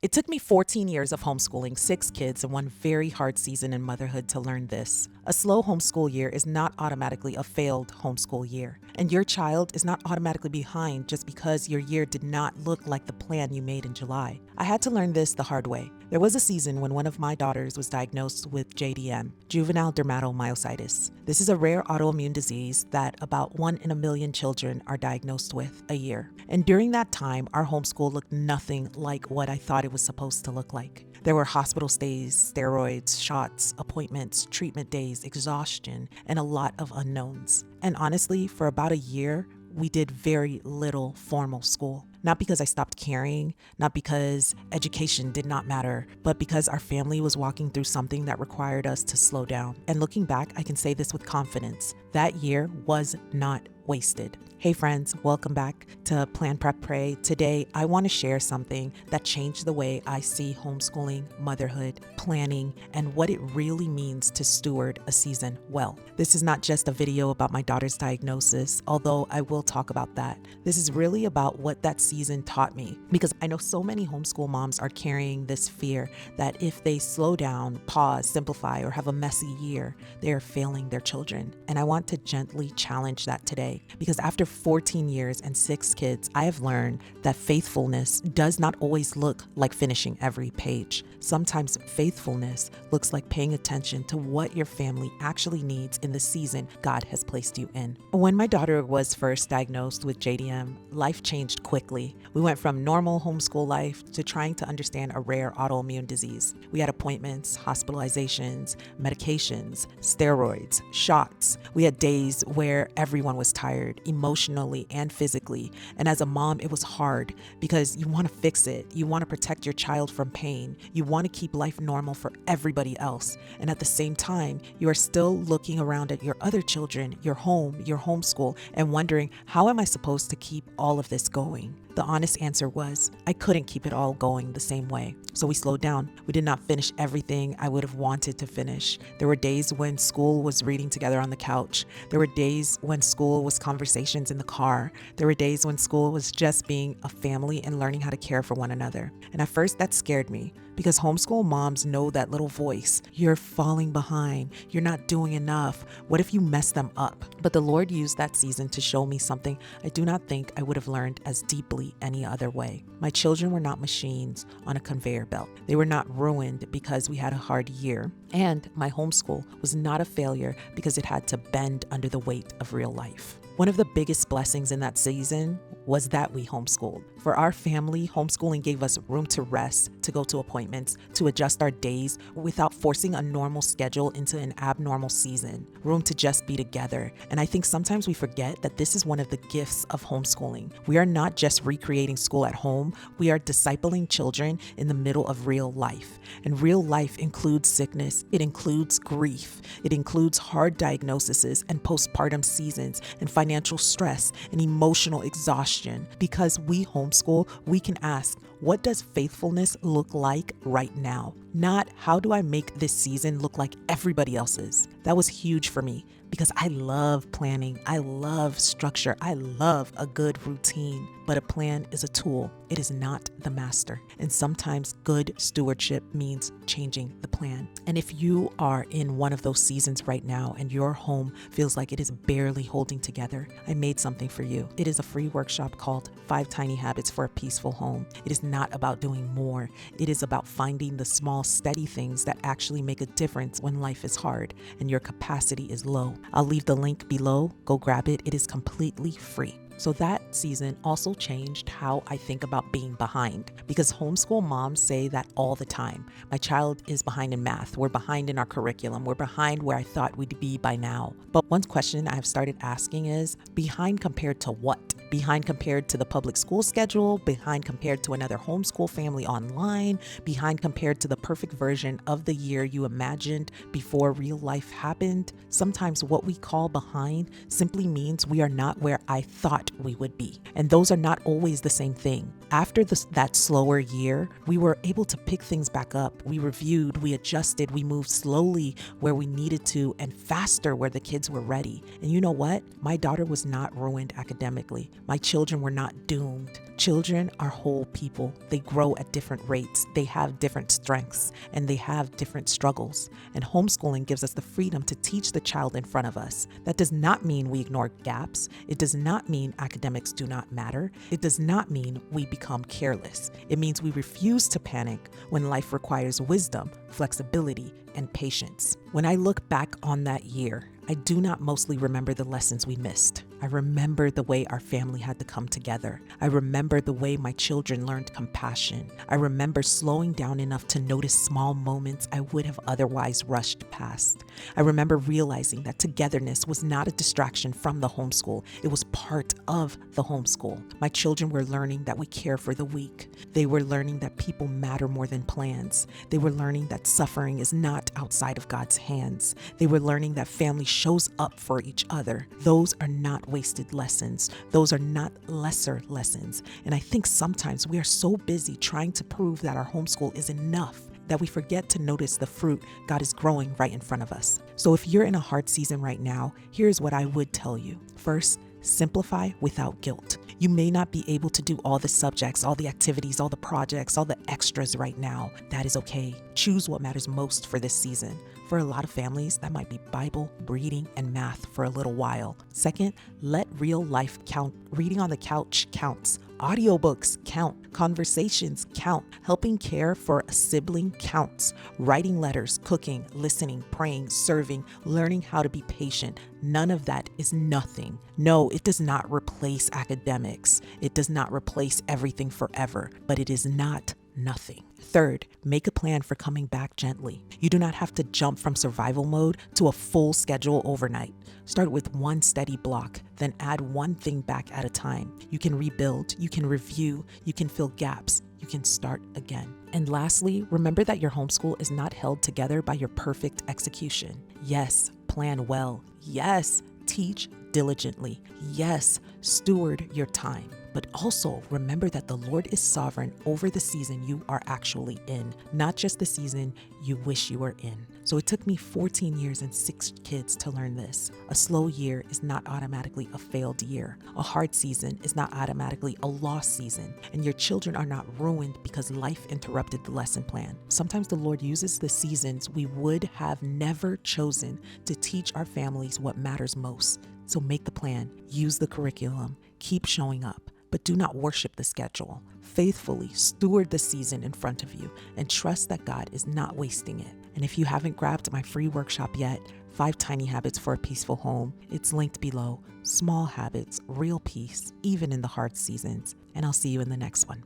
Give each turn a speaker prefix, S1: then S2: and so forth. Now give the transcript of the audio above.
S1: It took me 14 years of homeschooling 6 kids and one very hard season in motherhood to learn this. A slow homeschool year is not automatically a failed homeschool year, and your child is not automatically behind just because your year did not look like the plan you made in July. I had to learn this the hard way. There was a season when one of my daughters was diagnosed with JDM, juvenile dermatomyositis. This is a rare autoimmune disease that about 1 in a million children are diagnosed with a year. And during that time, our homeschool looked nothing like what I thought it was supposed to look like. There were hospital stays, steroids, shots, appointments, treatment days, exhaustion, and a lot of unknowns. And honestly, for about a year, we did very little formal school. Not because I stopped caring, not because education did not matter, but because our family was walking through something that required us to slow down. And looking back, I can say this with confidence. That year was not wasted. Hey friends, welcome back to Plan Prep Pray. Today, I want to share something that changed the way I see homeschooling, motherhood, planning, and what it really means to steward a season well. This is not just a video about my daughter's diagnosis, although I will talk about that. This is really about what that season taught me, because I know so many homeschool moms are carrying this fear that if they slow down, pause, simplify, or have a messy year, they are failing their children. And I want to gently challenge that today, because after 14 years and 6 kids, I have learned that faithfulness does not always look like finishing every page. Sometimes faithfulness looks like paying attention to what your family actually needs in the season God has placed you in. When my daughter was first diagnosed with JDM, life changed quickly. We went from normal homeschool life to trying to understand a rare autoimmune disease. We had appointments, hospitalizations, medications, steroids, shots. We had days where everyone was tired, emotionally and physically. And as a mom, it was hard because you want to fix it. You want to protect your child from pain. You want to keep life normal for everybody else. And at the same time, you are still looking around at your other children, your home, your homeschool, and wondering, how am I supposed to keep all of this going? The honest answer was, I couldn't keep it all going the same way. So we slowed down. We did not finish everything I would have wanted to finish. There were days when school was reading together on the couch. There were days when school was conversations in the car. There were days when school was just being a family and learning how to care for one another. And at first that scared me, because homeschool moms know that little voice. You're falling behind. You're not doing enough. What if you mess them up? But the Lord used that season to show me something I do not think I would have learned as deeply any other way. My children were not machines on a conveyor belt. They were not ruined because we had a hard year. And my homeschool was not a failure because it had to bend under the weight of real life. One of the biggest blessings in that season was that we homeschooled. For our family, homeschooling gave us room to rest, to go to appointments, to adjust our days without forcing a normal schedule into an abnormal season, room to just be together. And I think sometimes we forget that this is one of the gifts of homeschooling. We are not just recreating school at home, we are discipling children in the middle of real life. And real life includes sickness, it includes grief, it includes hard diagnoses and postpartum seasons and financial stress and emotional exhaustion. Because we homeschool, we can ask, what does faithfulness look like right now? Not, how do I make this season look like everybody else's? That was huge for me because I love planning. I love structure. I love a good routine. But a plan is a tool. It is not the master. And sometimes good stewardship means changing the plan. And if you are in one of those seasons right now and your home feels like it is barely holding together, I made something for you. It is a free workshop called 5 Tiny Habits for a Peaceful Home. It is not about doing more. It is about finding the small, steady things that actually make a difference when life is hard and your capacity is low. I'll leave the link below. Go grab it. It is completely free. So that season also changed how I think about being behind, because homeschool moms say that all the time. My child is behind in math. We're behind in our curriculum. We're behind where I thought we'd be by now. But one question I've started asking is, behind compared to what? Behind compared to the public school schedule, behind compared to another homeschool family online, behind compared to the perfect version of the year you imagined before real life happened. Sometimes what we call behind simply means we are not where I thought we would be. And those are not always the same thing. After that slower year, we were able to pick things back up. We reviewed, we adjusted, we moved slowly where we needed to and faster where the kids were ready. And you know what? My daughter was not ruined academically. My children were not doomed. Children are whole people. They grow at different rates. They have different strengths and they have different struggles. And homeschooling gives us the freedom to teach the child in front of us. That does not mean we ignore gaps. It does not mean academics do not matter. It does not mean we become careless. It means we refuse to panic when life requires wisdom, flexibility, and patience. When I look back on that year, I do not mostly remember the lessons we missed. I remember the way our family had to come together. I remember the way my children learned compassion. I remember slowing down enough to notice small moments I would have otherwise rushed past. I remember realizing that togetherness was not a distraction from the homeschool. It was part of the homeschool. My children were learning that we care for the weak. They were learning that people matter more than plans. They were learning that suffering is not outside of God's hands. They were learning that family shows up for each other. Those are not wasted lessons. Those are not lesser lessons. And I think sometimes we are so busy trying to prove that our homeschool is enough that we forget to notice the fruit God is growing right in front of us. So if you're in a hard season right now, here's what I would tell you. First, simplify without guilt. You may not be able to do all the subjects, all the activities, all the projects, all the extras right now. That is okay. Choose what matters most for this season. For a lot of families, that might be Bible, reading, and math for a little while. Second, let real life count. Reading on the couch counts. Audiobooks count. Conversations count. Helping care for a sibling counts. Writing letters, cooking, listening, praying, serving, learning how to be patient. None of that is nothing. No, it does not replace academics. It does not replace everything forever, but it is not nothing. Third, make a plan for coming back gently. You do not have to jump from survival mode to a full schedule overnight. Start with one steady block, then add one thing back at a time. You can rebuild, you can review, you can fill gaps, you can start again. And lastly, remember that your homeschool is not held together by your perfect execution. Yes, plan well. Yes, teach diligently. Yes, steward your time. But also remember that the Lord is sovereign over the season you are actually in, not just the season you wish you were in. So it took me 14 years and 6 kids to learn this. A slow year is not automatically a failed year. A hard season is not automatically a lost season. And your children are not ruined because life interrupted the lesson plan. Sometimes the Lord uses the seasons we would have never chosen to teach our families what matters most. So make the plan, use the curriculum, keep showing up. But do not worship the schedule. Faithfully steward the season in front of you and trust that God is not wasting it. And if you haven't grabbed my free workshop yet, 5 Tiny Habits for a Peaceful Home, it's linked below. Small habits, real peace, even in the hard seasons. And I'll see you in the next one.